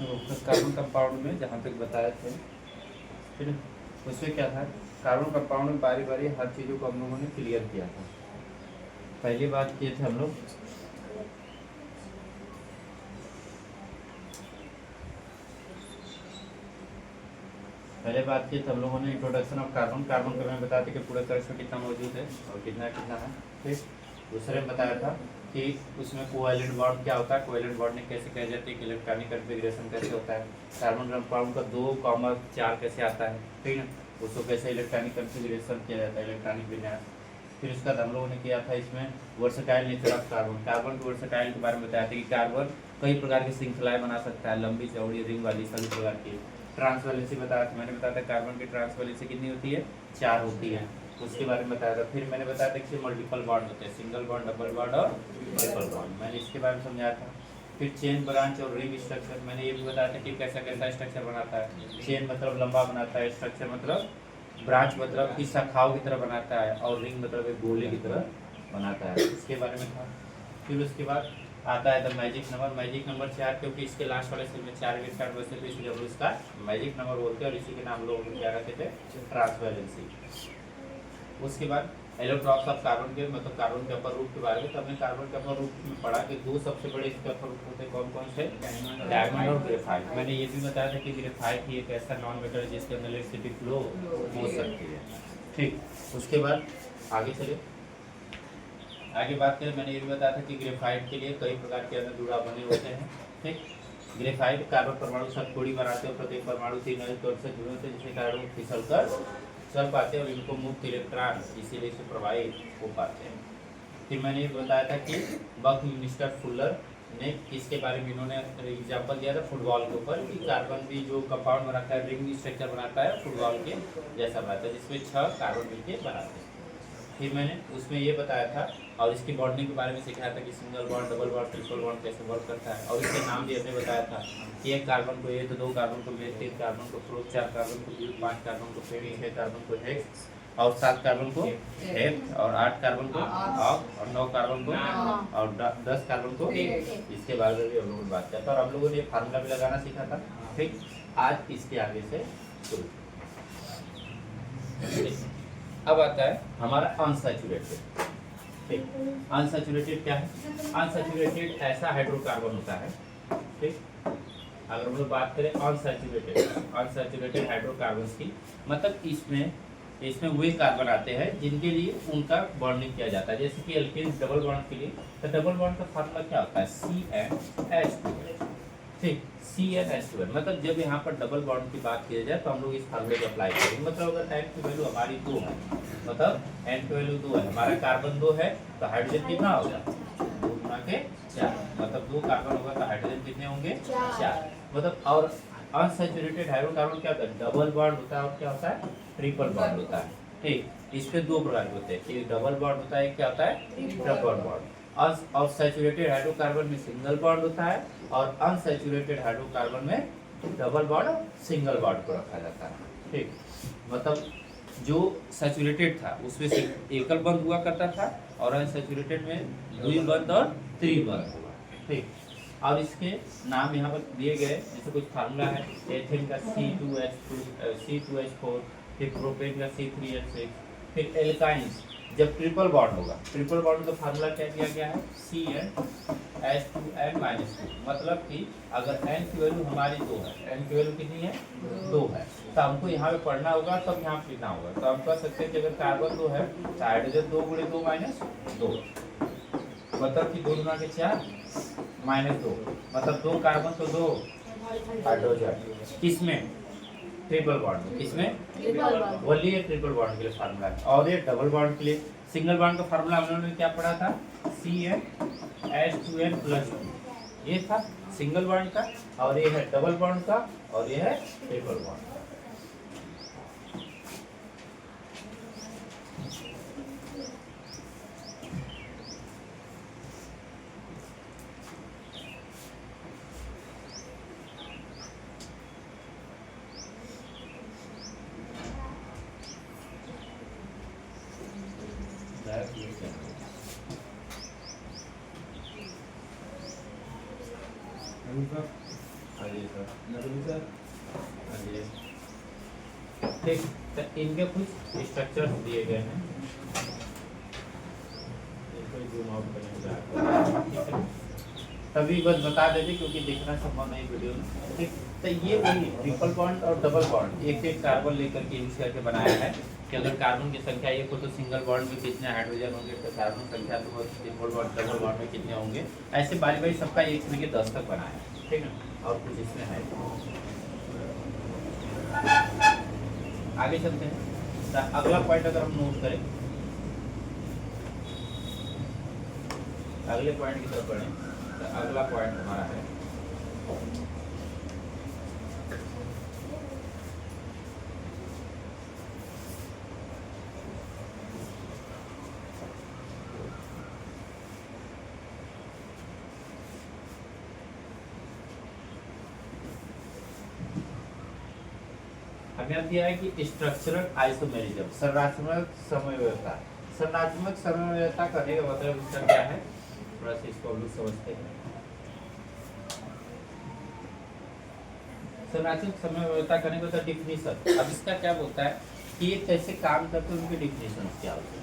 तो carbon compound में जहाँ तक बताए थे, ठीक है, उसमें क्या था, कार्बन कंपाउंड में बारी बारी हर चीज़ों को हम लोगों ने क्लियर किया था। पहली बात किए थे हम लोग हम लोगों ने इंट्रोडक्शन ऑफ कार्बन। कार्बन को मैं बताया था कि पूरे तरह से कितना मौजूद है और कितना कितना है। ठीक, दूसरे में बताया था कि उसमें कोवैलेंट बॉन्ड क्या होता है, कोवैलेंट बॉन्डिंग कैसे कह जाती है, इलेक्ट्रॉनिक कन्फिग्रेशन कैसे होता है, कार्बन कंपाउंड का 2,4 कैसे आता है, ठीक है, उसको कैसे इलेक्ट्रॉनिक कन्फिग्रेशन किया जाता है, इलेक्ट्रॉनिक विन्यास। फिर उसका हम लोगों ने किया था इसमें versatile nature of carbon. Carbon के वर्सेटाइल के बारे में बताया था कि कार्बन कई प्रकार की श्रृंखलाएं बना सकता है, लंबी चौड़ी रिंग वाली सभी प्रकार की। ट्रांसवेलेंसी बताया था, मैंने बताया था कार्बन की ट्रांसवेलेंसी कितनी होती है, 4 होती है, उसके बारे में बताया था। फिर मैंने बताया था कि मल्टीपल बॉन्ड होते हैं, सिंगल बॉन्ड, डबल बॉन्ड और ट्रिपल बॉन्ड, मैंने इसके बारे में समझाया था। फिर चेन, ब्रांच और रिंग स्ट्रक्चर, मैंने ये भी बताया था कि कैसा कैसा स्ट्रक्चर बनाता है। चेन मतलब लंबा बनाता है, स्ट्रक्चर मतलब ब्रांच मतलब कि शाखाओं की तरह बनाता है, और रिंग मतलब एक गोले की तरह बनाता है, इसके बारे में था। फिर उसके बाद आता है the magic number. Magic number 4 क्योंकि इसके लास्ट वाले सेल में 4 गेट कार्ड वैसे, तो इसलिए हम इसका मैजिक नंबर बोलते हैं, और इसी के नाम लोग क्या रखते थे, ट्रांसवेलेंसी। उसके बाद एलोट्रॉप्स ऑफ कार्बन के मतलब कार्बन के अपर रूप के बारे में, तो हमने कार्बन के अपर रूप में पढ़ा कि 2 सबसे बड़े इसके अपर रूप होते कौन कौन से, डायमंड और ग्रेफाइट। मैंने ये भी बताया था कि ग्रेफाइट ही एक ऐसा नॉन मेटल है जिसके अंदर इलेक्ट्रिसिटी फ्लो हो सकती है। ठीक, उसके बाद आगे चले, आगे बात करें, मैंने ये भी बताया था कि ग्रेफाइट के लिए कई प्रकार के अंदर जुड़ा बने होते हैं। ठीक, ग्रेफाइट कार्बन परमाणु सतकोड़ी बनाते हैं, प्रत्येक परमाणु 3 इलेक्ट्रॉन से जुड़े होते हैं, जिसके कारण फिसल कर चल पाते हैं और इनको मुक्त इलेक्ट्रॉन इसीलिए से प्रवाहित हो पाते हैं। फिर मैंने ये बताया था कि बकमिस्टर फुलर ने किसके बारे में इन्होंने एग्जाम्पल दिया था, फुटबॉल के ऊपर, कि कार्बन भी जो कंपाउंड बनाता है रिंग स्ट्रक्चर बनाता है फुटबॉल के जैसा बनाता है, जिसमें 6 कार्बन मिलकर बनाते हैं। फिर मैंने उसमें ये बताया था और इसकी बॉन्डिंग के बारे में सिखाया था कि single bond, double bond, triple bond कैसे वर्क करता है, और इसके नाम भी हमने बताया था कि एक कार्बन को ए, तो 2 कार्बन को बेस, 3 कार्बन को प्रोप, 4 कार्बन को ग्रुप, 5 कार्बन को फेरी, 6 कार्बन को हेक्स, और 7 कार्बन को हेक्स, और 8 कार्बन को ऑक्ट, और 9 कार्बन को, और 10 कार्बन को। इसके बारे में भी हम लोगों ने बात किया था, और हम लोगों ने फार्मूला भी लगाना सीखा था। ठीक, आज इसके आगे से शुरू। अब आता है हमारा अनसैचुरेटेड। ठीक, अनसैचुरेटेड क्या है, अनसैचुरेटेड ऐसा हाइड्रोकार्बन होता है। ठीक, अगर हम लोग बात करें अनसैचुरेटेड हाइड्रोकार्बन्स की, मतलब इसमें वे कार्बन आते हैं जिनके लिए उनका बॉन्डिंग किया जाता है, जैसे कि एल्केन डबल बॉन्ड के लिए, तो डबल बॉन्ड का फार्मूला क्या होता है, CnH2। ठीक, CnH2, मतलब जब यहाँ पर डबल बॉन्ड की बात की जाए तो हम लोग इस फार्मूले को अप्लाई करेंगे। मतलब अगर n की वैल्यू हमारी 2 है, मतलब n की वैल्यू 2 है, हमारा कार्बन 2 है, तो हाइड्रोजन कितना होगा, 2 गुना के 4, मतलब 2 कार्बन होगा तो हाइड्रोजन कितने होंगे, 4। मतलब और अनसैचुरेटेड हाइड्रोकार्बन क्या होता है, डबल बॉन्ड होता है और क्या होता है, ट्रिपल बॉन्ड होता है। ठीक, इसके 2 प्रकार के होते हैं, एक डबल बॉन्ड होता है, क्या होता है, ट्रिपल बॉन्ड। और सैचुरेटेड हाइड्रोकार्बन में सिंगल बॉन्ड होता है, और अनसैचुरेटेड हाइड्रोकार्बन में डबल बॉन्ड और सिंगल बॉन्ड को रखा जाता है। ठीक, मतलब जो सैचुरेटेड था उसमें से एकल बंद हुआ करता था, और अनसैचुरेटेड में द्विबंध और त्रिबंध हुआ। ठीक, और इसके नाम यहाँ पर दिए गए, जैसे कुछ फार्मूला है, एथेन का C2H4, फिर प्रोपेन का C3H6, फिर एल्काइंस जब ट्रिपल बॉन्ड होगा, ट्रिपल बॉन्ड का फार्मूला क्या दिया गया है, CnH2n-2, मतलब कि अगर n की वैल्यू हमारी 2 है, n की वैल्यू कितनी है, 2 है, तो हमको यहाँ पे पढ़ना होगा, तब यहाँ पे लिखना होगा। तो हम कह सकते हैं कि अगर कार्बन 2 है तो हाइड्रोजन 2 गुणे 2 माइनस 2, मतलब कि 2 गुना के 4 माइनस 2, मतलब 2 कार्बन तो 2 हाइड्रोजन, किसमें, ट्रिपल बॉन्ड में, किसमें, ओनली ये ट्रिपल बॉन्ड के लिए फार्मूला है। और ये डबल बॉन्ड के लिए, सिंगल बॉन्ड का फार्मूला हम लोगों ने क्या पढ़ा था, CnH2n+2, ये था सिंगल बॉन्ड का, और ये है डबल बॉन्ड का, और ये है ट्रिपल बॉन्ड। हाँ जी सर। हाँ जी ठीक। तो इनके कुछ स्ट्रक्चर्स दिए गए हैं, इसको जूम आउट करेंगे, ठीक है। तभी बस बता देते क्योंकि देखना संभव नहीं वीडियो में, ठीक। तो ये वही ट्रिपल बॉन्ड और डबल बॉन्ड एक एक कार्बन लेकर के यूज करके बनाया है कि अगर कार्बन की संख्या एक हो तो सिंगल बॉन्ड में कितने हाइड्रोजन होंगे, तो कार्बन संख्या तो ट्रिपल बॉन्ड डबल बॉन्ड में कितने होंगे, ऐसे बारी बारी सबका 1 से 10 तक बनाया है, ठीक है। और कुछ इसमें है, आगे चलते हैं। तो अगला पॉइंट अगर हम नोट करें, अगले पॉइंट की तरफ बढ़ें, तो अगला पॉइंट हमारा है हमें अब दिया है कि स्ट्रक्चरल आइसोमेरिज्म, संरचनात्मक समव्यवस्था। संरचनात्मक समव्यवस्था करने का मतलब इसका क्या है, थोड़ा सा इसको हम लोग समझते हैं। संरचनात्मक समव्यवस्था करने का मतलब डिफिनीशन, अब इसका क्या बोलता है कि ये कैसे काम करते हैं, उनकी डिफिनीशन क्या होती है।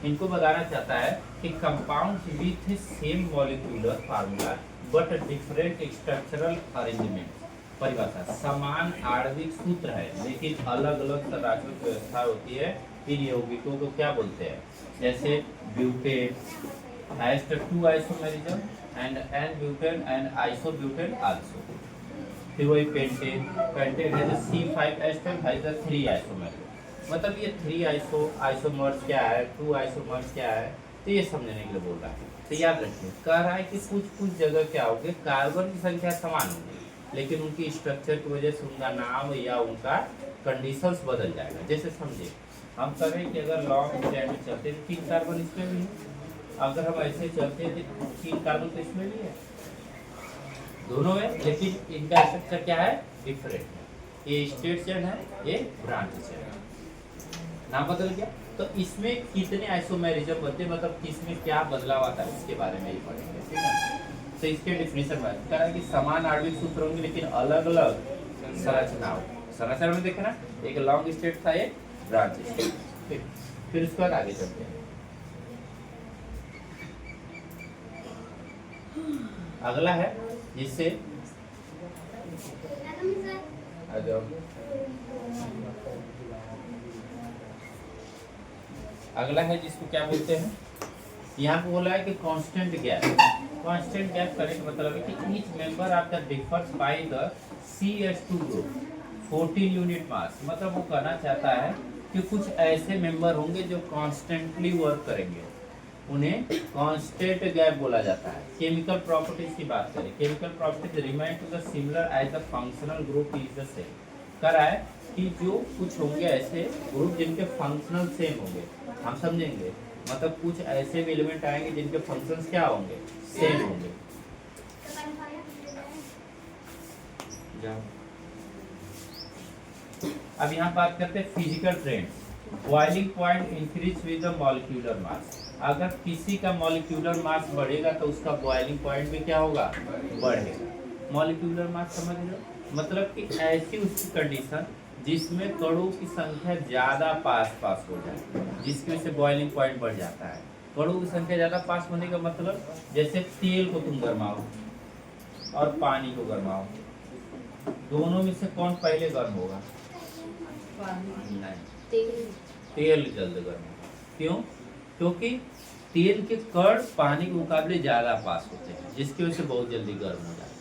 इनको बताना चाहता है कि compounds with same molecular formula but different structural arrangement. परिभाषा, समान आणविक सूत्र है लेकिन अलग अलग संरचनात्मक व्यवस्था होती है, इन यौगिकों को क्या बोलते हैं, जैसे butane has the 2 isomerism and n-butane and isobutane also. फिर वही pentane, pentane has the C5 ester has the 3 isomerism. मतलब ये 3 आइसोमर्स क्या है, 2 आइसोमर्स क्या है, तो ये समझने के लिए बोल रहा है। तो याद रखिए, कह रहा है कि कुछ जगह क्या होगी, कार्बन की संख्या समान होगी लेकिन उनकी स्ट्रक्चर की वजह से उनका नाम या उनका कंडीशंस बदल जाएगा। जैसे समझे, हम कह रहे हैं कि अगर लॉन्ग स्टैंड में चलते तो 3 कार्बन इसमें भी है, अगर हम ऐसे चलते हैं तो 3 कार्बन तो इसमें भी है, दोनों है, लेकिन इनका स्ट्रक्चर क्या है, डिफरेंट है। ये स्टेट चेन है, ये ब्रांच चेन है, नाम बदल गया। तो इसमें कितने आइसोमेरिज्म बनते हैं, मतलब इसमें क्या बदलाव आता है, इसके बारे में ही पढ़ेंगे, ठीक है। तो इसके डिफिनीशन बात कह रहा है कि समान आणविक सूत्र होंगे लेकिन अलग अलग संरचना हो। संरचना में देखे ना, एक लॉन्ग स्टेट था, एक ब्रांच स्टेट, ठीक। फिर उसके बाद आगे चलते हैं। अगला है जिससे अगला है जिसको क्या बोलते हैं, यहाँ पे बोला है कि कांस्टेंट गैप। कांस्टेंट गैप करने का मतलब है कि each member of the differs by the CH2 group 14 unit mass. मतलब वो कहना चाहता है कि कुछ ऐसे मेंबर होंगे जो कांस्टेंटली वर्क करेंगे, उन्हें कांस्टेंट गैप बोला जाता है। केमिकल प्रॉपर्टीज की बात करें, chemical properties remain to the similar as the functional group is the same. कह रहा है कि जो कुछ होंगे ऐसे ग्रुप जिनके फंक्शनल सेम होंगे, हम समझेंगे, मतलब कुछ ऐसे भी एलिमेंट आएंगे जिनके फंक्शंस क्या होंगे, सेम होंगे। अब यहाँ बात करते हैं physical trends. Boiling point increase with the molecular mass. अगर किसी का मॉलिक्यूलर मास बढ़ेगा तो उसका बॉइलिंग पॉइंट भी क्या होगा, बढ़ेगा। मॉलिक्यूलर मास समझ लो, मतलब कि ऐसी उसकी कंडीशन जिसमें कणों की संख्या ज्यादा पास हो जाए, जिसकी वजह से बॉइलिंग पॉइंट बढ़ जाता है। कणों की संख्या ज्यादा पास होने का मतलब, जैसे तेल को तुम गर्माओ और पानी को गर्माओ, दोनों में से कौन पहले गर्म होगा, नहीं, तेल जल्द गर्म होगा। क्यों, क्योंकि तेल के कण पानी के मुकाबले ज्यादा पास होते हैं, जिसकी वजह से बहुत जल्दी गर्म हो जाते हैं।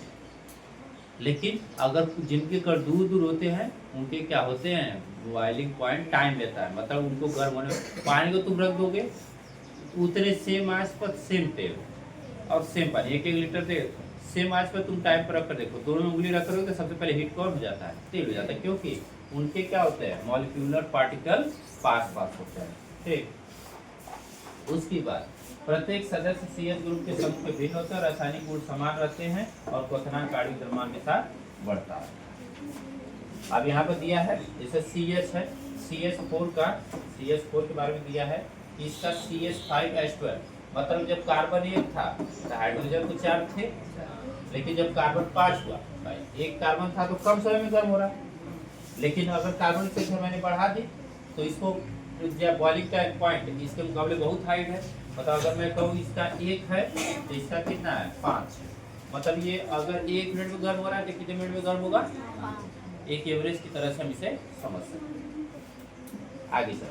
लेकिन अगर जिनके कण दूर दूर होते हैं उनके क्या होते हैं, बॉइलिंग पॉइंट टाइम लेता है, मतलब उनको गर्म होने में। पानी को तुम रख दोगे उतने सेम आंच पर सेम तेल और सेम पानी, 1-1 लीटर तेल सेम आंच पर तुम टाइम पर रख कर देखो, दोनों उंगली रख करोगे तो सबसे पहले हीट कौन हो जाता है, तेल हो जाता है। क्योंकि उनके क्या होते हैं, मॉलिक्यूलर पार्टिकल पास होते हैं, ठीक। उसकी बात, प्रत्येक सदस्य CH ग्रुप के समूह के भिन्न होते हैं, रासायनिक गुण समान रहते हैं और क्वथनांक आणविक द्रव्यमान के साथ बढ़ता है। अब यहाँ पर दिया है जैसे CH है, CH4 के बारे में दिया है, इसका CH5H12 मतलब जब कार्बन 1 था तो हाइड्रोजन तो 4 थे, लेकिन जब कार्बन 5 हुआ भाई एक कार्बन था तो कम समय में गर्म हो रहा, लेकिन अगर कार्बन की संख्या मैंने बढ़ा दी तो इसको जब बॉइलिंग का पॉइंट इसके मुकाबले बहुत हाइट है, मतलब अगर मैं कहूँ इसका 1 है तो इसका कितना है 5, मतलब ये अगर 1 मिनट में गर्म हो रहा है तो कितने मिनट में गर्म होगा, एक एवरेज की तरह से हम इसे समझ सकते हैं। आगे सर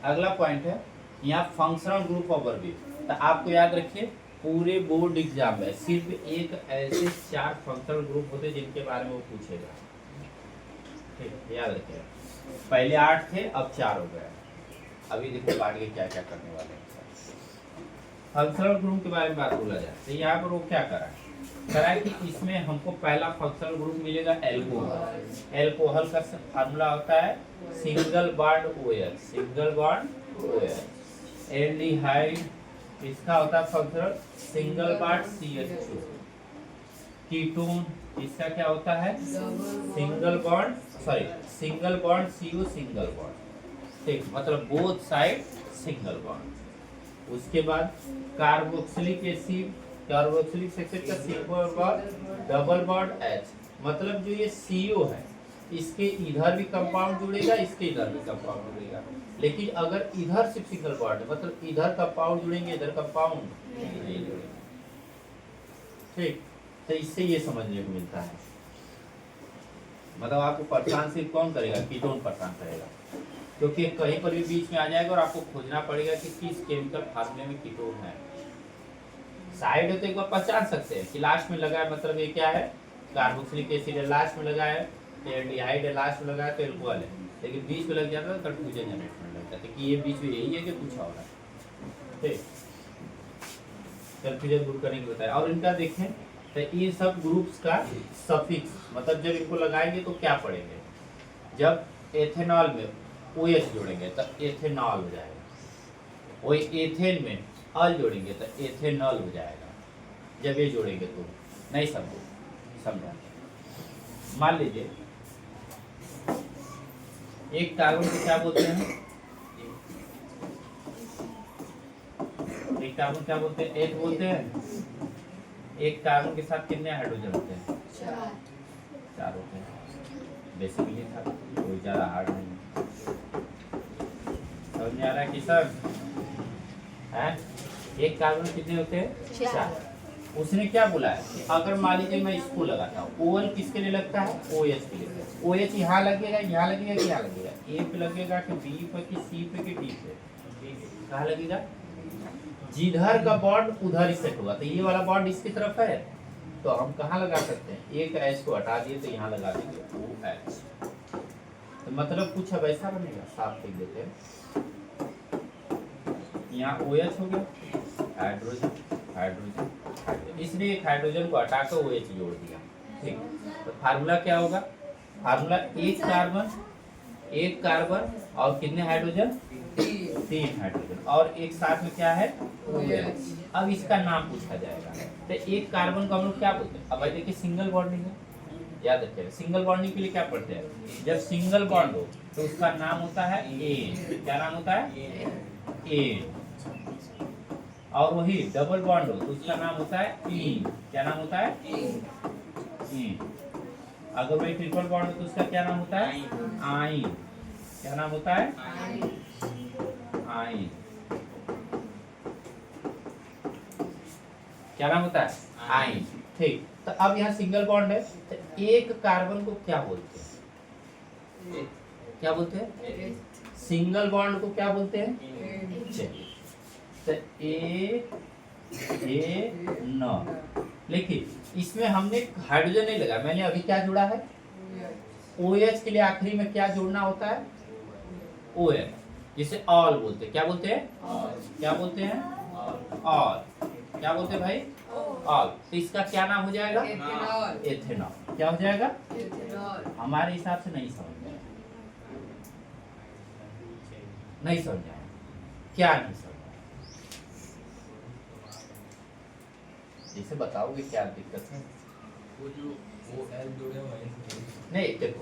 अगला पॉइंट है यहाँ फंक्शनल ग्रुप ओवरव्यू। तो आपको याद रखिए पूरे बोर्ड एग्जाम में सिर्फ एक ऐसे 4 फंक्शनल ग्रुप होते जिनके बारे में वो पूछेगा, ठीक याद रखिएगा। पहले 8 थे अब 4 हो गए, अभी देखो आगे क्या क्या करने वाले हैं। फंक्शनल ग्रुप के बारे में बात बोला जाए तो यहाँ पर वो क्या करा कि इसमें हमको पहला फंक्शनल ग्रुप मिलेगा एल्कोहल। एल्कोहल का फार्मूला होता है single bond OH, single bond OH। Aldehyde इसका होता है functional single bond CH2। Ketone इसका क्या होता है single bond CO single bond, ठीक मतलब बोथ साइड सिंगल बॉन्ड। उसके बाद कार्बोक्सिलिक एसिड, कार्बोक्सिलिक एसिड का single bond double bond H, मतलब जो ये CO है इसके इधर भी कंपाउंड जुड़ेगा इसके इधर भी कंपाउंड जुड़ेगा, लेकिन अगर इधर सिर्फ सिंगल बॉन्ड है मतलब इधर कंपाउंड जुड़ेंगे इधर कंपाउंड नहीं जुड़ेंगे, ठीक। तो इससे ये समझने को मिलता है, मतलब आपको परेशान सिर्फ कौन करेगा, कीटोन परेशान करेगा, क्योंकि कहीं पर भी बीच में आ जाएगा और आपको खोजना पड़ेगा कि किस केमिकल फार्मूले में कीटोन है। साइड है तो एक बार पहचान सकते हैं कि लास्ट में लगा है मतलब ये क्या है कार्बोक्सिलिक एसिड है, लास्ट में लगा है तो एल्डिहाइड है, लास्ट में लगा है तो एल्कोहल है, लेकिन बीच में लग जाता है तो कंफ्यूजन जनरेट होने लगता है कि ये बीच में यही है कि कुछ और है, ठीक। कंफ्यूजन दूर करने की बताया। और इनका देखें तो ये सब ग्रुप्स का सफिक्स मतलब जब इनको लगाएंगे तो क्या पढ़ेंगे, जब एथेनॉल में OH जोड़ेंगे तो एथेनॉल हो जाएगा, वही एथेन में अल जोड़ेंगे तो एथेनॉल हो जाएगा, जब ये जोड़ेंगे तो नहीं समझा। मान लीजिए एक कार्बन को क्या बोलते हैं, एक कार्बन क्या बोलते हैं, एक बोलते हैं। एक कार्बन के साथ कितने हाइड्रोजन होते हैं 4 होते हैं, बेसिकली था कोई ज्यादा हार्ड नहीं, समझ में आ रहा है कि सर है एक कार्बन कितने होते हैं 4। उसने क्या बोला है कि अगर मान लीजिए मैं इसको लगाता हूँ OL किसके लिए लगता है OH के लिए, OH यहाँ लगेगा यहाँ लगेगा कि यहाँ लगेगा, A पे लगेगा कि B पे कि C पे कि D पे, कहाँ लगेगा, जिधर का बॉन्ड उधर ही सेट होगा। तो ये वाला बॉन्ड इसकी तरफ है तो हम कहाँ लगा सकते हैं, एक H को हटा दिए तो यहाँ लगा देंगे OH, तो मतलब कुछ अब ऐसा बनेगा, साफ लिख देते हैं, यहाँ OH हो गया हाइड्रोजन हाइड्रोजन हाइड्रोजन, इसलिए एक हाइड्रोजन को हटाकर OH जोड़ दिया, ठीक। तो फार्मूला क्या होगा, फार्मूला एक कार्बन और कितने हाइड्रोजन 3 हाइड्रोजन और एक साथ में क्या है OH। अब इसका नाम पूछा जाएगा तो एक कार्बन को हम लोग क्या बोलते हैं, अब देखिए सिंगल बॉन्डिंग है, याद रखिएगा सिंगल बॉन्डिंग के लिए क्या पढ़ते हैं, जब सिंगल बॉन्ड हो तो उसका नाम होता है एन, क्या नाम होता है एन, और वही डबल बॉन्ड हो तो उसका नाम होता है इन, क्या नाम होता है इन। अगर वही ट्रिपल बॉन्ड हो तो उसका क्या नाम होता है आइन, क्या नाम होता है आइन, क्या नाम होता है आइन, ठीक। तो अब यहाँ सिंगल बॉन्ड है तो एक कार्बन को क्या बोलते हैं, क्या बोलते हैं सिंगल बॉन्ड को क्या बोलते हैं, चलिए तो न, लेकिन इसमें हमने हाइड्रोजन नहीं लगा, मैंने अभी क्या जोड़ा है OH के लिए आखिरी में क्या जोड़ना होता है OH, जिसे ऑल बोलते हैं, क्या बोलते हैं क्या बोलते हैं ऑल, क्या बोलते हैं भाई ऑल, तो इसका क्या नाम हो जाएगा एथेनॉल, क्या हो जाएगा हमारे हिसाब से नहीं समझ में नहीं समझा, क्या नहीं समझा, इसे बताओगे क्या दिक्कत है, वो जो OL जोड़े हुए हैं नहीं देखो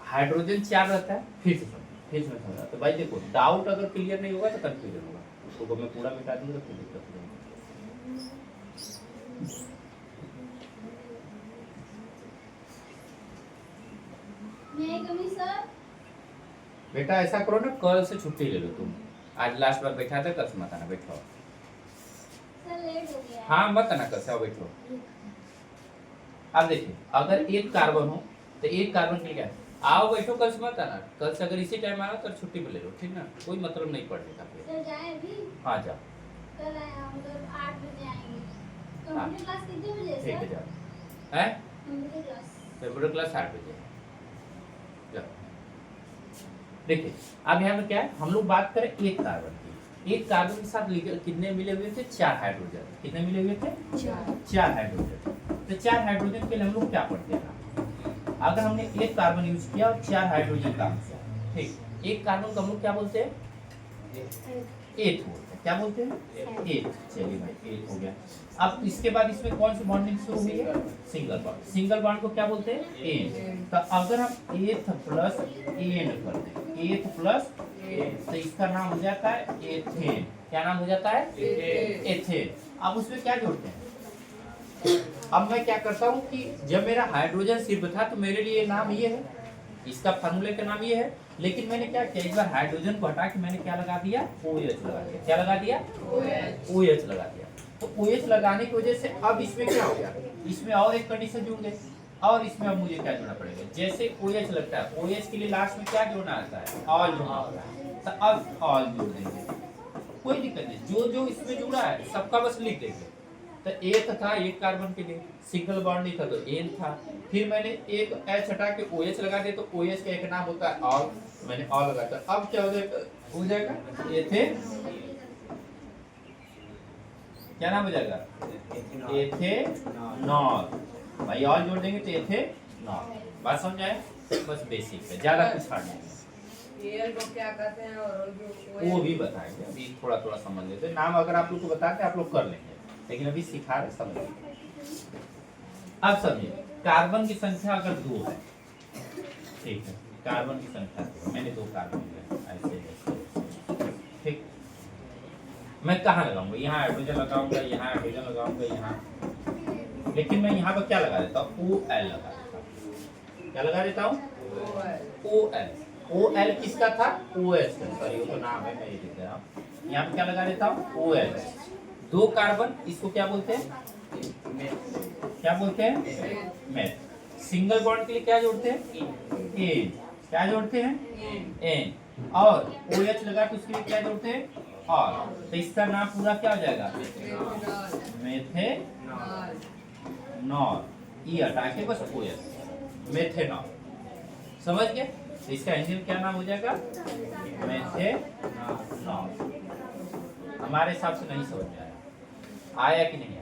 हाइड्रोजन 4 रहता है, फिर से समझो फिर इसमें समझा। तो भाई देखो डाउट अगर क्लियर नहीं होगा तो कंफ्यूजन होगा, तो मैं पूरा मिटा दूंगा तो फिर दिक्कत हो जाएगी। बेटा ऐसा करो ना, कल से छुट्टी ले लो तुम, आज लास्ट बार बैठा था, कल से मत आना, बैठो। लेट हो गया। हाँ मत आना, कल से आओ बैठो। अब देखिए अगर एक कार्बन हो तो एक कार्बन के लिए क्या है, आओ बैठो, कल से मत आना, कल से अगर इसी टाइम आना तो छुट्टी पे ले लो, ठीक ना, कोई मतलब नहीं पढ़ने का फिर। चल जाए अभी। हाँ जाओ। कल आए हम लोग 8 बजे आएंगे। हाँ। कंप्यूटर क्लास कितने बजे है ठीक है सर? जाओ। हैं? Computer class. कंप्यूटर क्लास 8 बजे। जाओ। देखिए अब यहाँ पे क्या है, हम लोग बात करें एक कार्बन की। एक कार्बन के साथ कितने मिले हुए थे, 4 हाइड्रोजन। कितने मिले हुए थे? 4 हाइड्रोजन। तो 4 हाइड्रोजन के लिए हम लोग क्या पढ़ते हैं, अगर हमने एक कार्बन यूज किया और 4 हाइड्रोजन काम किया, ठीक, एक कार्बन को हम लोग क्या बोलते हैं, एथ बोलते हैं। क्या बोलते हैं? एथ। चलिए भाई एथ हो गया। अब इसके बाद इसमें कौन सी बॉन्डिंग शुरू हुई है, सिंगल बॉन्ड। सिंगल बॉन्ड को क्या बोलते हैं, एन। तो अगर हम एथ प्लस एन कर दें, एथ प्लस एन, तो इसका नाम हो जाता है एथेन। क्या नाम हो जाता है? एथेन। अब उसमें क्या जोड़ते हैं, अब मैं क्या करता हूँ कि जब मेरा हाइड्रोजन सिर्फ था तो मेरे लिए नाम ये है, इसका फार्मूले का नाम ये है, लेकिन मैंने क्या किया, एक बार हाइड्रोजन को हटा के मैंने क्या लगा दिया, OH लगा दिया। क्या लगा दिया? OH लगा दिया। तो OH लगाने की वजह से अब इसमें क्या हो गया, इसमें और एक कंडीशन जुड़ गई, और इसमें अब मुझे क्या जोड़ना पड़ेगा, जैसे OH लगता है, OH के लिए लास्ट में क्या जोड़ना आता है, ऑल जोड़ना होता है। तो अब ऑल जोड़ देंगे, कोई दिक्कत नहीं, जो जो इसमें जुड़ा है सबका बस लिख देंगे। तो एथ था एक कार्बन के लिए, सिंगल बॉन्ड नहीं था तो एन था, फिर मैंने एक H हटा के OH लगा दिया तो OH का एक नाम होता है ऑल, मैंने ऑल लगा दिया। अब क्या हो जाएगा, एथेन। क्या नाम हो जाएगा, एथेनॉल। भाई ऑल जोड़ देंगे तो एथेनॉल। बात समझ आए? बस बेसिक है, ज्यादा कुछ हार्ड नहीं है। एल को क्या कहते हैं और वो भी बताएंगे, अभी थोड़ा थोड़ा समझ लेते हैं। नाम अगर आप लोग को बताते आप लोग कर लेंगे, लेकिन अभी सिखा रहे समझ। अब समझिए कार्बन की संख्या अगर 2 है, ठीक है, कार्बन की संख्या 2, मैंने 2 कार्बन लिए ऐसे, ठीक, मैं कहाँ लगाऊंगा, यहाँ हाइड्रोजन लगाऊंगा, यहाँ हाइड्रोजन लगाऊंगा, यहाँ, लेकिन मैं यहाँ पर क्या लगा देता हूँ, OL लगा देता हूँ। क्या लगा देता हूँ? OL। OL किसका था, OH का, सॉरी वो तो नाम है, मैं ये लिख रहा हूँ। यहाँ पे क्या लगा देता हूँ, OH। 2 कार्बन, इसको क्या बोलते हैं, क्या बोलते हैं, मेथ। सिंगल बॉन्ड के लिए क्या जोड़ते हैं, एन। क्या जोड़ते हैं, एन। और OH लगा तो उसके लिए क्या जोड़ते हैं, ऑल। तो इसका नाम पूरा क्या हो जाएगा, मेथेनॉल। ई हटा के बस OH, मेथेनॉल। समझ गए? तो इसका इंजन क्या नाम हो जाएगा, मेथेनॉल। हमारे हिसाब से नहीं समझ में आया कि नहीं आया,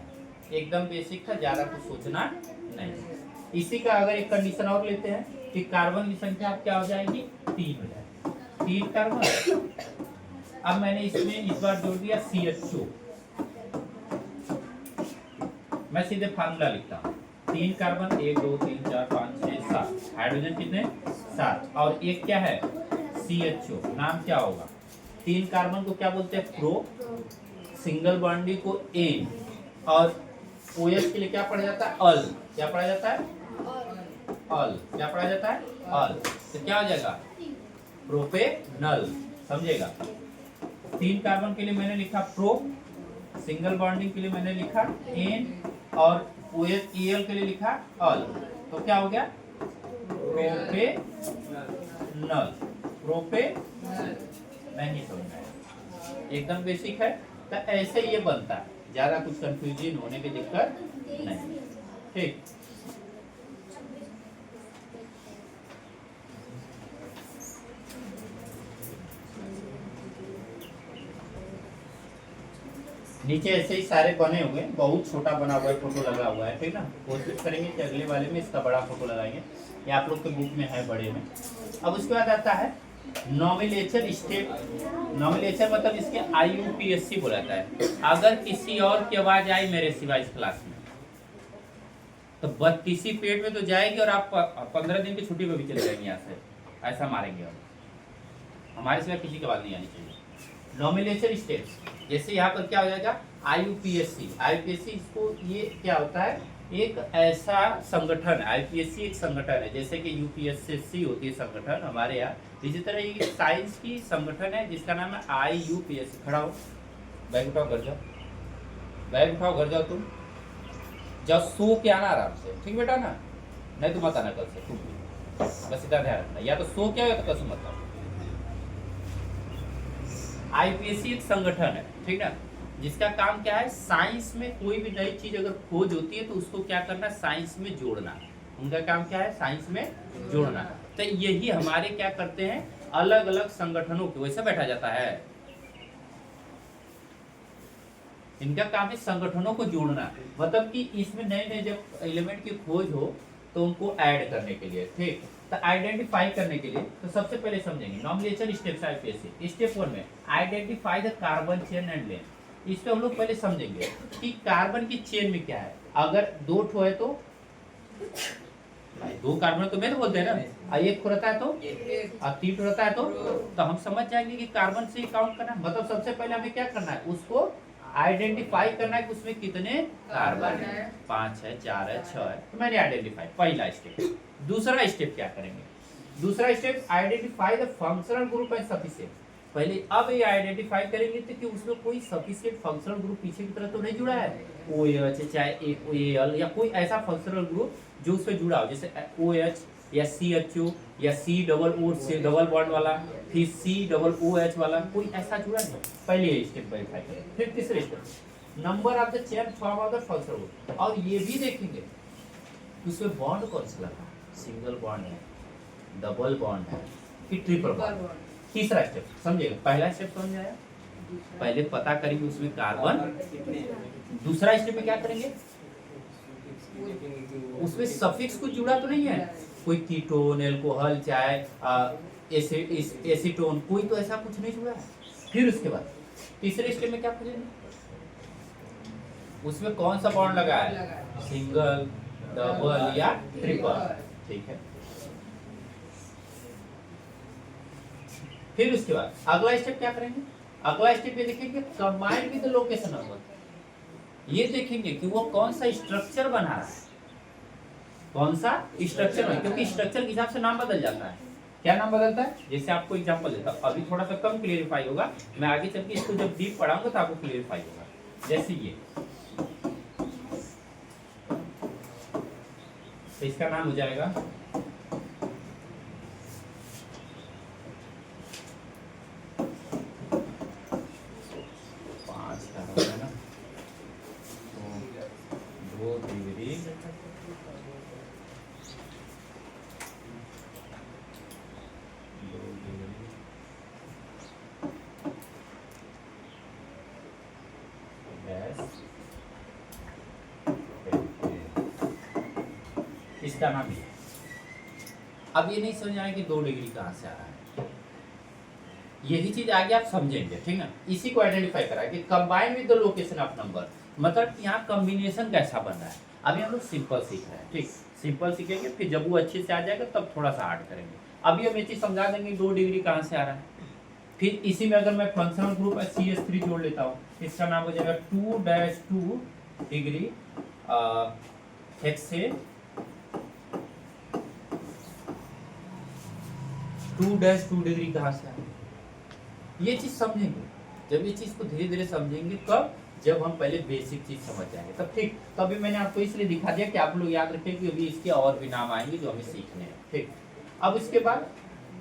एकदम बेसिक था, ज्यादा कुछ सोचना नहीं। इसी का अगर एक कंडीशन और लेते हैं कि कार्बन की संख्या क्या हो जाएगी, 3 हो जाएगी, 3 कार्बन। अब मैंने इसमें इस बार जोड़ दिया CHO, मैं सीधे फार्मूला लिखता हूँ, 3 कार्बन, 1 2 3 4 5 6 7, हाइड्रोजन कितने, 7, और एक क्या है, CHO। नाम क्या होगा, 3 कार्बन को क्या बोलते हैं, प्रो, सिंगल बॉन्डी को एन, और OH के लिए क्या पढ़ा जाता है, अल। क्या पढ़ा जाता है, अल। क्या पढ़ा जाता है, अल। तो क्या हो जाएगा, प्रोपेनल। समझेगा? 3 कार्बन के लिए मैंने लिखा प्रो, सिंगल बॉन्डिंग के लिए मैंने लिखा एन, और OH के लिए लिखा अल। तो क्या हो गया, प्रोपेनल। प्रोपेनल। नहीं समझ में आया, एकदम बेसिक है। तो ऐसे ये बनता है, ज्यादा कुछ कंफ्यूजन होने की दिक्कत नहीं, ठीक। नीचे ऐसे ही सारे बने हुए, बहुत छोटा बना हुआ है, फोटो लगा हुआ है, ठीक ना। कोशिश करेंगे कि अगले वाले में इसका बड़ा फोटो लगाएंगे, ये आप लोग के बुक में है बड़े में। अब उसके बाद आता है नॉमिनेचर स्टेप। नॉमिनेचर मतलब इसके IUPAC बोला जाता है। अगर किसी और की आवाज आई मेरे सिवा इस क्लास में तो 32 पेट में तो जाएगी, और आप 15 दिन की छुट्टी पे भी चले जाएंगे यहाँ से, ऐसा मारेंगे हम। हमारे सिवा किसी के बाद नहीं आनी चाहिए। नॉमिनेशन स्टेप्स, जैसे यहाँ पर क्या हो जाएगा IUPAC। IUPAC इसको ये क्या होता है, एक ऐसा संगठन, IUPAC एक संगठन है, जैसे कि UPSC होती है संगठन हमारे यहाँ, इसी तरह ये साइंस की संगठन है जिसका नाम है IUPAC। खड़ा हो, बैग उठाओ घर जाओ, बैग उठाओ घर जाओ, तुम जाओ सो के आना आराम से, ठीक बेटा ना, नहीं तो मत आना कल से तुम भी, बस इतना ध्यान रखना, या तो सो के आओ या तो कसम मत आओ। IUPAC एक संगठन है, ठीक ना, जिसका काम क्या है, साइंस में कोई भी नई चीज अगर खोज होती है तो उसको क्या करना, साइंस में जोड़ना। उनका काम क्या है, साइंस में जोड़ना। तो यही हमारे क्या करते हैं, अलग अलग संगठनों के वैसे बैठा जाता है, इनका काम है संगठनों को जोड़ना, मतलब कि इसमें नए नए जब एलिमेंट की खोज हो तो उनको ऐड करने के लिए, ठीक। तो आइडेंटिफाई करने के लिए तो सबसे पहले समझेंगे नॉमिनेशन स्टेप्स IUPAC। स्टेप 1 में identify the carbon chain and length. इस पे हम लोग पहले समझेंगे कि कार्बन की चेन में क्या है। अगर 2 ठो है तो भाई 2 कार्बन तो मैं तो बोलते हैं ना, एक रहता है तो और 3 ठो रहता है तो हम समझ जाएंगे कि कार्बन से काउंट करना है। मतलब सबसे पहले हमें क्या करना है, उसको आइडेंटिफाई करना है कि उसमें कितने कार्बन है, 5 है, 4 है, 6 है, तो मैंने आइडेंटिफाई, पहला स्टेप। दूसरा स्टेप क्या करेंगे, दूसरा step identify the functional group and sufficient. पहले अब ये आइडेंटिफाई करेंगे तो कि उसमें कोई सफिशिएंट फंक्शनल ग्रुप पीछे की तरफ तो नहीं जुड़ा है, OH चाहे AL या कोई ऐसा फंक्शनल ग्रुप जो उससे जुड़ा हो, जैसे OH या CHO या C से डबल बॉन्ड वाला, फिर COOH वाला, कोई ऐसा जुड़ा नहीं। पहले ये स्टेप वेरीफाई करें। फिर तीसरे step number of the chain form of the functional group, और ये भी देखेंगे उसमें बॉन्ड कौन सा लगा, सिंगल बॉन्ड है, डबल बॉन्ड है, फिर ट्रिपल बॉन्ड। तीसरा स्टेप समझिएगा, पहला स्टेप समझ आया, पहले पता करेंगे उसमें कार्बन। दूसरा स्टेप में क्या करेंगे, उसमें सफिक्स कुछ जुड़ा तो नहीं है, कोई कीटोन, एल्कोहल, चाहे एसीटोन, कोई तो ऐसा कुछ नहीं जुड़ा है। फिर उसके बाद तीसरे स्टेप में क्या पूछेंगे, उसमें कौन सा बॉन्ड लगा है, सिंगल, डबल या ट्रिपल, ठीक है। फिर उसके बाद अगला स्टेप क्या करेंगे, अगला स्टेप ये देखेंगे कंबाइंड विद लोकेशन नंबर। ये देखेंगे कि वो कौन सा स्ट्रक्चर बना रहा है, कौन सा स्ट्रक्चर बना, क्योंकि स्ट्रक्चर के हिसाब से नाम बदल जाता है। क्या नाम बदलता है, जैसे आपको एग्जांपल देता हूं, अभी थोड़ा सा कम क्लियरिफाई होगा, मैं आगे चल के इसको जब डीप पढ़ाऊंगा तो आपको क्लियरिफाई होगा। जैसे ये तो इसका नाम हो जाएगा इसका नाम है। अब ये नहीं समझ आए कि 2 डिग्री कहाँ से आ रहा है, यही चीज आगे आप समझेंगे, ठीक है। इसी को आइडेंटिफाई करा कि combine with the location of number, मतलब यहाँ कॉम्बिनेशन कैसा बन रहा है। अभी हम लोग सिंपल सीख रहे हैं, ठीक, सिंपल सीखेंगे, फिर जब वो अच्छे से आ जाएगा तब थोड़ा सा हार्ड करेंगे। अभी हम ये चीज समझा देंगे 2 डिग्री कहाँ से आ रहा है। फिर इसी में अगर मैं फंक्शनल ग्रुप CH3 जोड़ लेता हूँ, इसका नाम हो जाएगा 2-2 डिग्री हेक्से 2-2 डिग्री कहाँ से आए, ये चीज समझेंगे। जब ये चीज को धीरे धीरे समझेंगे कब, जब हम पहले बेसिक चीज समझ जाएंगे तब, ठीक। तो अभी मैंने आपको इसलिए दिखा दिया कि आप लोग याद रखें कि अभी इसके और भी नाम आएंगे जो हमें सीखने हैं, ठीक। अब इसके बाद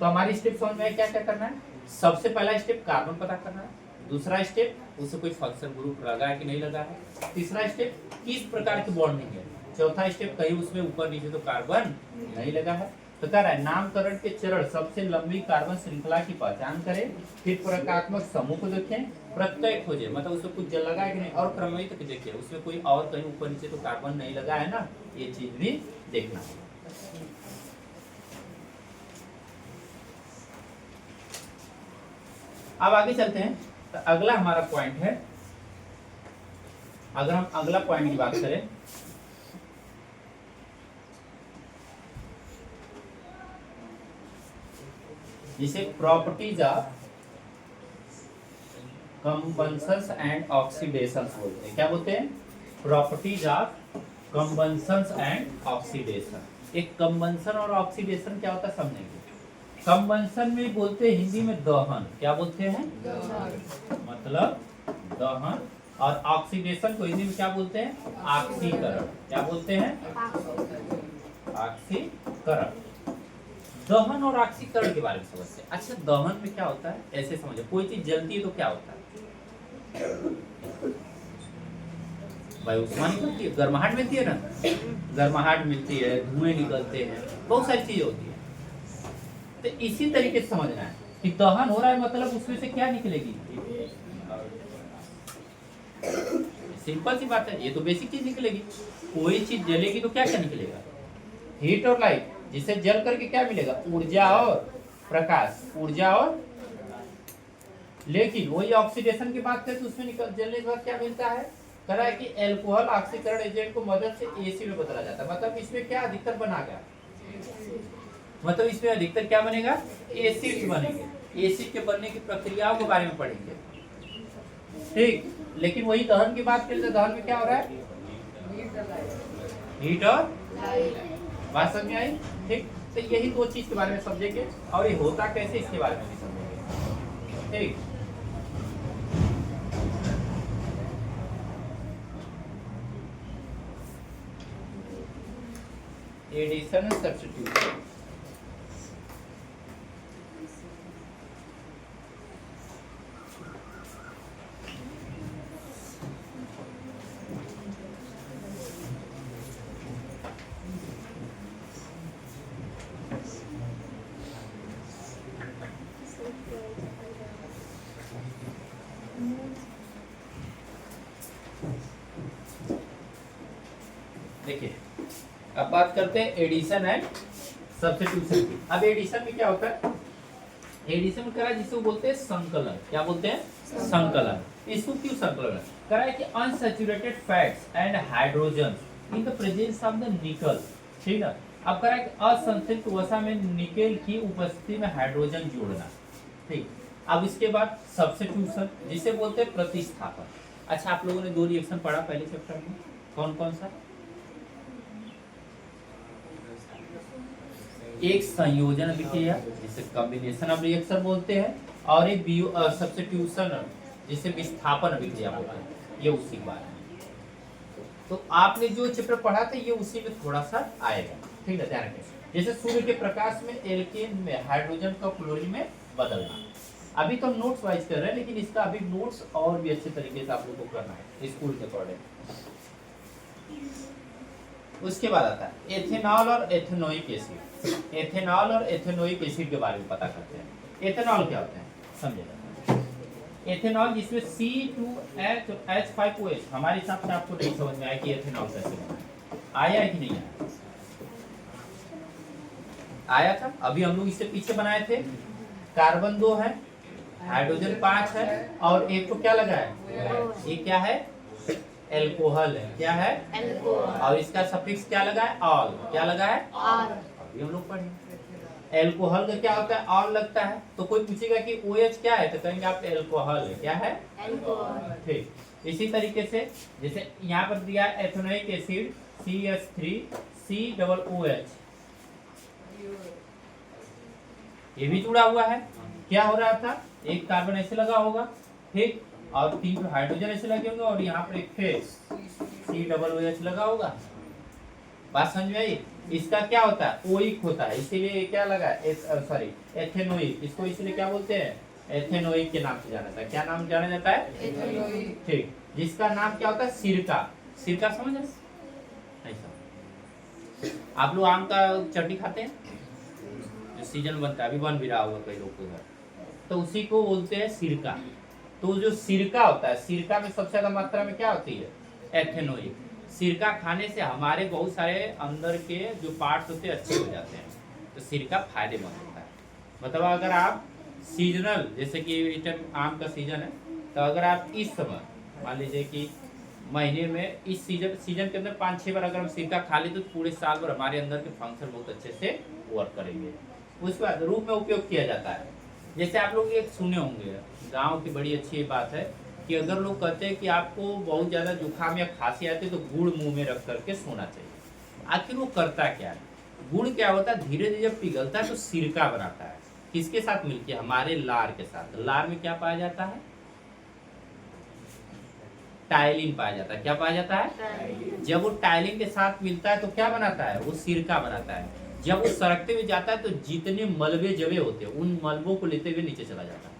तो हमारी स्टेप समझ में क्या क्या करना है। सबसे पहला स्टेप कार्बन पता करना है, दूसरा स्टेप उसे कोई फंक्शनल ग्रुप लगा है कि नहीं लगा है, तीसरा स्टेप किस प्रकार की बॉन्डिंग है, चौथा स्टेप कहीं उसमें ऊपर नीचे तो कार्बन नहीं लगा है। तो कह रहा है नामकरण के चरण, सबसे लंबी कार्बन श्रृंखला की पहचान करें, फिर प्रकारात्मक समूह को देखें, प्रत्यय खोजें, मतलब उसमें कुछ जल लगा है कि नहीं, और क्रमविधि को देखिए उसमें कोई और कहीं ऊपर नीचे तो कार्बन नहीं लगा है ना, ये चीज भी देखना है। अब आगे चलते हैं, तो अगला हमारा पॉइंट है, अगर हम अगला पॉइंट की बात करें जिसे properties of combustions and oxidations बोलते हैं। क्या बोलते हैं? Properties of combustions and oxidation. एक कंबंशन और ऑक्सीडेशन क्या होता है समझेंगे। कंबंशन में बोलते हैं हिंदी में दहन। क्या बोलते हैं? मतलब दहन। और ऑक्सीडेशन को हिंदी में क्या बोलते हैं? ऑक्सीकरण। क्या बोलते हैं? ऑक्सीकरण। दहन और ऑक्सीकरण के बारे में समझते हैं। अच्छा, दहन में क्या होता है ऐसे समझो। कोई चीज जलती है तो क्या होता है? वायुष्मान मिलती है, गर्माहट मिलती है ना, गर्माहट मिलती है, धुएं निकलते हैं, बहुत सारी चीजें होती है। तो इसी तरीके से समझना है कि दहन हो रहा है मतलब उसमें से क्या निकलेगी। सिंपल सी बात है, ये तो बेसिक चीज निकलेगी। कोई चीज जलेगी तो क्या क्या निकलेगा? हीट और लाइट। जिसे जल करके क्या मिलेगा? ऊर्जा और प्रकाश, ऊर्जा और। लेकिन वही ऑक्सीडेशन की बात करें तो उसमें जलने के बाद क्या मिलता है? कह रहा है कि अल्कोहल ऑक्सीकरण एजेंट को मदद से एसी में बदला जाता है। मतलब इसमें क्या अधिकतर बनेगा? मतलब इसमें अधिकतर क्या बनेगा? एसिड्स बनेंगे। एसिड के बनने की प्रक्रियाओं के बारे में पढ़ेंगे, ठीक। लेकिन वही दहन की बात करें तो दहन में क्या हो रहा है? हीट और बात समझ में आई? ठीक। तो यही दो चीज के बारे में समझेंगे और ये होता कैसे इसके बारे में भी समझेंगे, ठीक। Addition and substitution. देखिए, अब बात करते हैं एडिशन एंड सब्स्टिट्यूशन की। अब एडिशन में क्या होता है? एडिशन में करा जिसको बोलते हैं संकलन। क्या बोलते हैं? संकलन। इसको क्यों संकलन करा है? कि unsaturated fats and hydrogen in the presence of the निकल, ठीक है। अब करा है कि असंतृप्त वसा में निकेल की उपस्थिति में हाइड्रोजन जोड़ना, ठीक। अब इसके बाद सब्स्टिट्यूशन जिसे बोलते हैं प्रतिस्थापन। अच्छा, आप लोगों ने दो रिएक्शन पढ़ा पहले चैप्टर में, कौन कौन सा? एक संयोजन अभिक्रिया जिसे कॉम्बिनेशन ऑफ रिएक्शन बोलते हैं, और एक सब्स्टिट्यूशन जिसे विस्थापन अभिक्रिया बोलते हैं। ये उसी बात है। तो आपने जो चैप्टर पढ़ा था ये उसी में थोड़ा सा आएगा, ठीक है, ध्यान रखें। जैसे सूर्य के प्रकाश में एल्केन में हाइड्रोजन का क्लोरीन में बदलना। अभी तो हम नोट्स वाइज कर रहे हैं, लेकिन इसका अभी नोट्स और भी अच्छे तरीके से आप लोगों को करना है स्कूल के अकॉर्डिंग। उसके बाद आता है एथेनॉल और एथेनोइक एसिड। एथेनॉल और एथेनोइक एसिड के बारे में पता करते हैं। एथेनॉल क्या होता है समझिएगा। एथेनॉल जिसमें C2H5OH, हमारे हिसाब से आपको नहीं समझ में आया कि एथेनॉल कैसे बना है। आया है कि नहीं आया? आया था। अभी हम लोग इससे पीछे बनाए थे। कार्बन 2 है, हाइड्रोजन 5 है, और एक को क्या लगा है? ये क्या है? एल्कोहल है। क्या है? एल्कोहल। और इसका सफिक्स क्या लगा है? ऑल। क्या लगा है? ऑल। अभी हम लोग पढ़े एल्कोहल का क्या होता है? ऑल लगता है। तो कोई पूछेगा कि OH क्या है तो कहेंगे आप एल्कोहल है। क्या है? एल्कोहल। ठीक। इसी तरीके से जैसे यहाँ पर दिया है एथेनोइक एसिड CH3COOH, ये भी जुड़ा हुआ है। क्या हो रहा था? एक कार्बन ऐसे लगा होगा, ठीक, और 3 हाइड्रोजन ऐसे लगे होंगे, और यहाँ पर एक फेस COOH लगा होगा। बात समझ में आई? इसका क्या होता है? ओइक होता है, इसीलिए क्या लगा है? Sorry ethanoic. इसको इसलिए क्या बोलते हैं? एथेनोइक के नाम से जाना जाता है। क्या नाम जाना जाता है? एथेनोइक। ठीक। जिसका नाम क्या होता है? सिरका। सिरका समझ है? आप लोग आम का चटनी खाते हैं, जो सीजन बनता है, अभी बन भी रहा होगा कई लोग के घर, तो उसी को बोलते हैं सिरका। तो जो सिरका होता है, सिरका में सबसे ज्यादा मात्रा में क्या होती है? एथेनोइक। सिरका खाने से हमारे बहुत सारे अंदर के जो पार्ट्स होते हैं अच्छे हो जाते हैं, तो सिरका फायदेमंद होता है। मतलब अगर आप सीजनल, जैसे कि इस टाइम आम का सीजन है, तो अगर आप इस समय मान लीजिए कि महीने में इस सीजन के अंदर 5-6 बार अगर हम सिरका खा लेते तो पूरे साल भर हमारे अंदर के फंक्शन बहुत अच्छे से वर्क करेंगे। उसके बाद रूप में उपयोग किया जाता है। जैसे आप लोग एक सुने होंगे, गांव की बड़ी अच्छी बात है कि अगर लोग कहते हैं कि आपको बहुत ज़्यादा जुकाम या खांसी आती है तो गुड़ मुंह में रख करके सोना चाहिए। आखिर वो करता क्या है? गुड़ क्या होता है, धीरे धीरे जब पिघलता है तो सिरका बनाता है। किसके साथ मिलके? हमारे लार के साथ। लार में क्या पाया जाता है? टाइलिन पाया जाता है। क्या पाया जाता है? जब वो टाइलिन के साथ मिलता है तो क्या बनाता है? वो सिरका बनाता है। जब वो सड़कते हुए जाता है तो जितने मलबे जवे होते हैं उन मलबों को लेते हुए नीचे चला जाता है,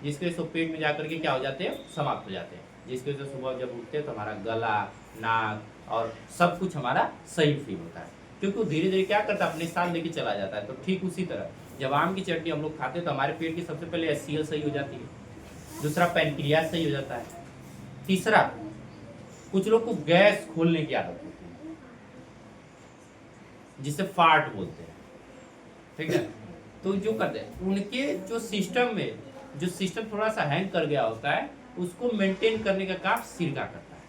जिसके वजह से पेट में जाकर के क्या हो जाते हैं? समाप्त हो जाते हैं। जिसकी वजह से सुबह जब उठते हैं तो हमारा गला, नाक और सब कुछ हमारा सही फील होता है, क्योंकि वो धीरे धीरे क्या करता है? अपने साथ लेके चला जाता है। तो ठीक उसी तरह जब आम की चटनी हम लोग खाते हैं तो हमारे पेट की सबसे पहले HCl सही हो जाती है, दूसरा पैनक्रियाज सही हो जाता है, तीसरा कुछ लोग को गैस खोलने की आदत होती है जिसे फार्ट बोलते हैं, ठीक है। तो जो करते हैं उनके जो सिस्टम थोड़ा सा हैंग कर गया होता है, उसको मेंटेन करने का काम सिरका करता है।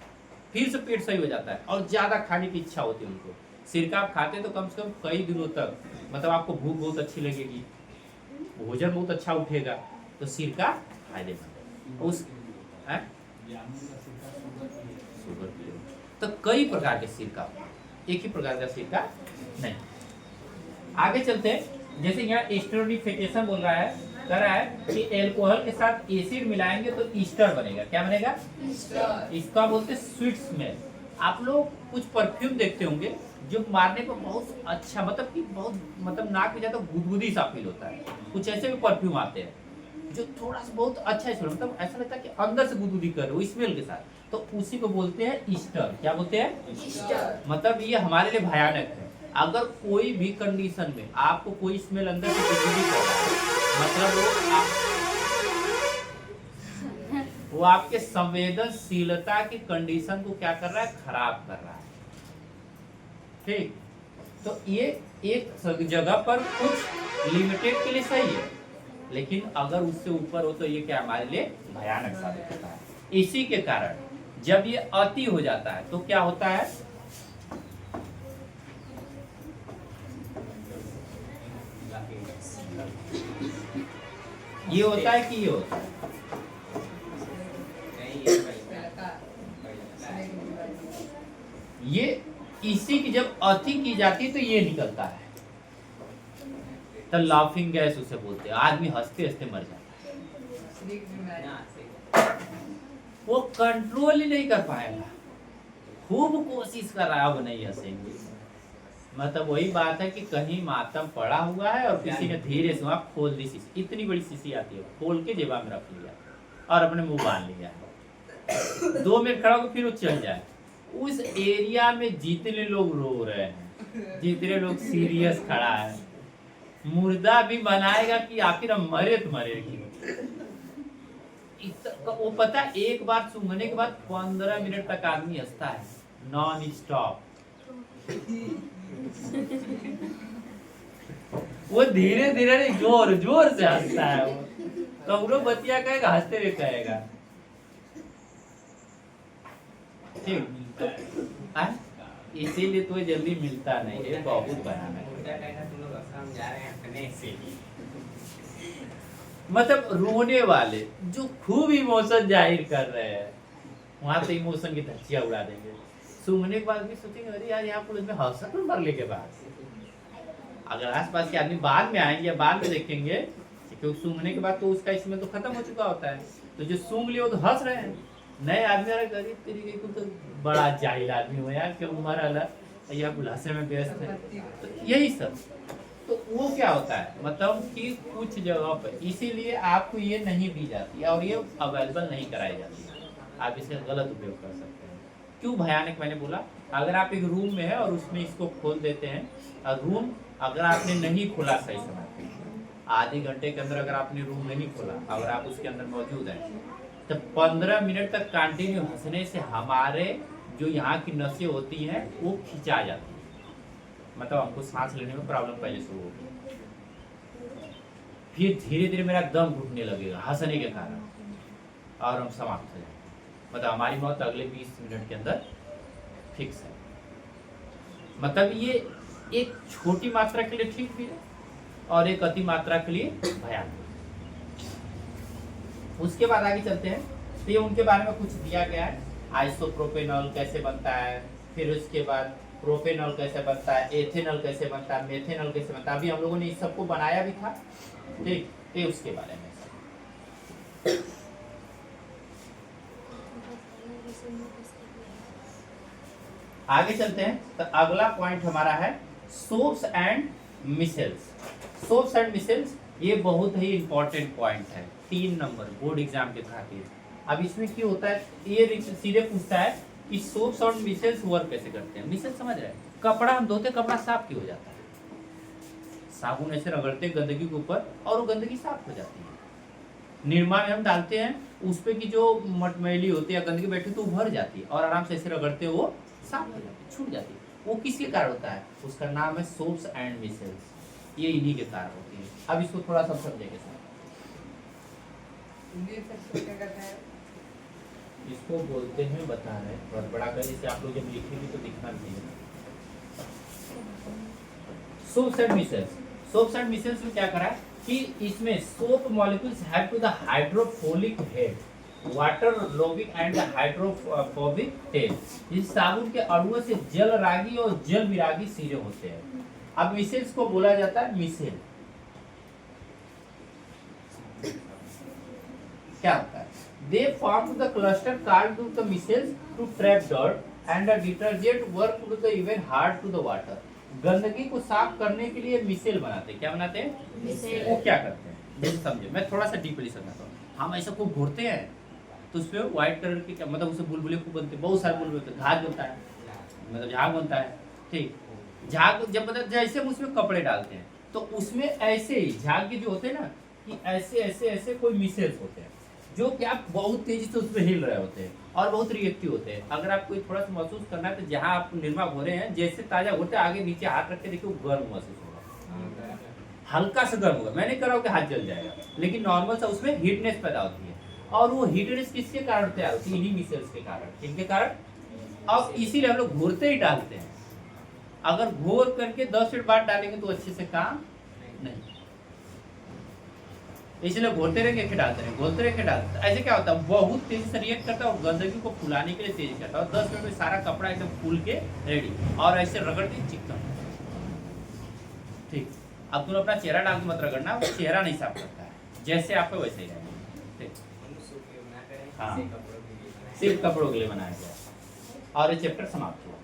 फिर से पेट सही हो जाता है और ज्यादा खाने की इच्छा होती है उनको। सिरका आप खाते हैं तो कम से कम कई दिनों तक, मतलब आपको भूख बहुत अच्छी लगेगी, भोजन बहुत अच्छा उठेगा, तो सिरका फायदेमंद है। उस तो कई प्रकार के सिरका, एक ही प्रकार का सिरका नहीं। आगे चलते हैं। जैसे यहाँ एस्टरिफिकेशन बोल रहा है, कह रहा है कि एल्कोहल के साथ एसिड मिलाएंगे तो ईस्टर बनेगा। क्या बनेगा? इसका बोलते हैं स्वीट स्मेल। आप लोग कुछ परफ्यूम देखते होंगे जो मारने पर बहुत अच्छा, मतलब कि बहुत नाक में जाता गुदगुदी सा फील होता है। कुछ ऐसे भी परफ्यूम आते हैं जो थोड़ा सा बहुत अच्छा स्मेल, मतलब ऐसा लगता है कि अंदर से गुदगुदी कर रहे हो स्मेल के साथ, तो उसी को बोलते हैं ईस्टर। क्या बोलते हैं? ईस्टर। मतलब ये हमारे लिए भयानक है। अगर कोई भी कंडीशन में आपको कोई स्मेल अंदर से गुदगुदी कर रहा है, मतलब वो आपके संवेदनशीलता की कंडीशन को क्या कर रहा है? खराब कर रहा है, ठीक। तो ये एक जगह पर कुछ लिमिटेड के लिए सही है, लेकिन अगर उससे ऊपर हो तो ये क्या हमारे लिए भयानक साबित होता है। इसी के कारण जब ये अति हो जाता है तो क्या होता है? ये होता है कि ये होता है? ये इसी की जब अति की जाती है तो ये निकलता है, तो लाफिंग गैस उसे बोलते हैं। आदमी हंसते हंसते मर जाता है, वो कंट्रोल ही नहीं कर पाएगा, खूब कोशिश कर रहा है, अब नहीं हंसेंगे। मतलब वही बात है कि कहीं मातम पड़ा हुआ है और किसी ने धीरे से वहां खोल दी शीशी, इतनी बड़ी शीशी आती है, खोल के जेबा में रख लिया और अपने मुंह बांध लिया है। 2 मिनट खड़ा होकर फिर वो चल जाए। उस एरिया में जितने लोग रो रहे हैं, जितने लोग सीरियस खड़ा है, मुर्दा भी बनाएगा कि आखिर हम मरे तो मरेगी। वो पता, एक बार सूंघने के बाद 15 मिनट तक आदमी हंसता है नॉन स्टॉप। वो धीरे धीरे जोर जोर से हंसता है। वो कबरो बतिया कहेगा, हंसते हुए कहेगा, ठीक। इसीलिए तो जल्दी मिलता नहीं है, बहुत भयानक। मतलब रोने वाले जो खूब इमोशन जाहिर कर रहे हैं, वहां से इमोशन की धज्जियां उड़ा देंगे। सूंघने के बाद भी सोचेंगे अरे यार यहाँ पुलिस में हंसा तो मरने के बाद। अगर आसपास के आदमी बाद में आएंगे या बाद में देखेंगे, क्योंकि सूंघने के बाद तो उसका इसमें तो खत्म हो चुका होता है, तो जो सूंघ लिए वो तो हंस रहे हैं। नए आदमी अरे गरीब तरीके को तो बड़ा जाहिल आदमी हो यार, क्यों उम्र अलग या बुलासे में व्यस्त है, तो यही सब। तो वो क्या होता है, मतलब कि कुछ जगह पर इसीलिए आपको ये नहीं दी जाती और ये अवेलेबल नहीं कराई जाती, आप इसे गलत उपयोग कर सकते हैं। क्यों भयानक मैंने बोला? अगर आप एक रूम में है और उसमें इसको खोल देते हैं, और रूम अगर आपने नहीं खोला सही समय पे, आधे घंटे के अंदर अगर आपने रूम नहीं खोला, अगर आप उसके अंदर मौजूद हैं, तो 15 मिनट तक कंटिन्यू हंसने से हमारे जो यहाँ की नसें होती हैं वो खिंचा जाती है, मतलब हमको सांस लेने में प्रॉब्लम पहले शुरू होगी। फिर धीरे धीरे मेरा दम घुटने लगेगा हंसने के कारण, और हम समाप्त हो जाएंगे। मतलब हमारी मौत अगले 20 मिनट के अंदर फिक्स है। मतलब ये एक छोटी मात्रा के लिए ठीक भी है, और एक अति मात्रा के लिए भयानक। उसके बाद आगे चलते हैं, तो ये उनके बारे में कुछ दिया गया है, आइसोप्रोपेनॉल कैसे बनता है, फिर उसके बाद प्रोपेनॉल कैसे बनता है, एथेनॉल कैसे बनता है, मेथेनॉल कैसे बनता है। अभी हम लोगों ने इस सबको बनाया भी था, ठीक, ये उसके बारे में। आगे चलते हैं, तो अगला पॉइंट हमारा है soaps and micelles. Soaps and micelles ये बहुत ही इंपॉर्टेंट पॉइंट है, 3 नंबर बोर्ड एग्जाम के खातिर। अब इसमें क्या होता है, ये सीधे पूछता है कि सोप्स और मिसेल्स वर्क कैसे करते हैं। मिसेल समझ रहे हैं, कपड़ा हम धोते, कपड़ा साफ क्यों हो जाता है, साबुन ऐसे रगड़ते गंदगी के ऊपर और वो गंदगी साफ हो जाती है। निरमा में हम डालते हैं, उस पे की जो मटमैली होती है, गंदगी बैठी तो भर जाती है और आराम से ऐसे रगड़ते वो साफ हो जाती है, छूट जाती है। वो किसके कारण होता है, उसका नाम है सोप्स एंड मिसेल्स, ये इन्हीं के कारण होती है। अब इसको थोड़ा सा समझेंगे सर। इसको बोलते हैं, बता रहे हैं, बहुत बड़ा कर, इसे आप लोग जब लिखेंगे तो दिखना भी चाहिए। Soaps and micelles, soaps and micelles में क्या करा है कि इसमें soap molecules have two the hydrophilic head, water loving and the hydrophobic tail. इस साबुन के अणुओं से जल रागी और जल विरागी सिरे होते हैं। अब मिसेल्स को बोला जाता है मिसेल। क्या होता है, they form the cluster called to the micelles to trap dirt and the detergent work to the even hard to the water. गंदगी को साफ करने के लिए मिसेल बनाते हैं। क्या बनाते हैं, मिसेल। वो क्या करते हैं जैसे समझे, मैं थोड़ा सा डीपली समझाता हूँ। हम ऐसा खूब घोरते हैं तो उसपे व्हाइट कलर की, मतलब उससे बुलबुले खूब बनते हैं, बहुत सारे बुलबुले बनते हैं, झाग बनता है, मतलब झाग बनता है, ठीक। झाग जब मतलब जैसे हम उसमें कपड़े डालते हैं तो उसमें ऐसे ही झाग के जो होते हैं ना, कि ऐसे ऐसे ऐसे कोई मिसेल्स होते हैं जो कि आप बहुत तेजी से उसमें हिल रहे होते हैं और बहुत रिएक्टिव होते हैं। अगर आपको थोड़ा सा महसूस करना है तो जहाँ आप निरमा घोरे हैं, जैसे ताजा होते हैं, आगे नीचे हाथ रख के देखिए, वो गर्म महसूस होगा, हल्का सा गर्म होगा। मैं नहीं कर रहा हूँ कि हाथ जल जाएगा, लेकिन नॉर्मल सा उसमें हीटनेस पैदा होती है। और वो हीटनेस किसके कारण तैयार होती है, इन्हीं मिसेल्स के कारण। इनके कारण। अब इसीलिए हम लोग घोरते ही डालते हैं। अगर घोर करके 10 मिनट बाद डालेंगे तो अच्छे से काम नहीं, इसलिए घोलते रहे फिर डालते रहे, घोलते रहे फिर डालते। ऐसे क्या होता है, बहुत तेजी से रिएक्ट करता है और गंदगी को फुलाने के लिए तेजी करता है, और 10 मिनट में सारा कपड़ा एकदम फूल के रेडी, और ऐसे रगड़ के चिकन। ठीक, अब तुम अपना चेहरा डाल के मत रगड़ना, वो चेहरा नहीं साफ करता है, जैसे आप पे वैसे ही रहेगा। ठीक, हाँ, सिर्फ कपड़ों के लिए बनाया गया। और ये चैप्टर समाप्त हुआ।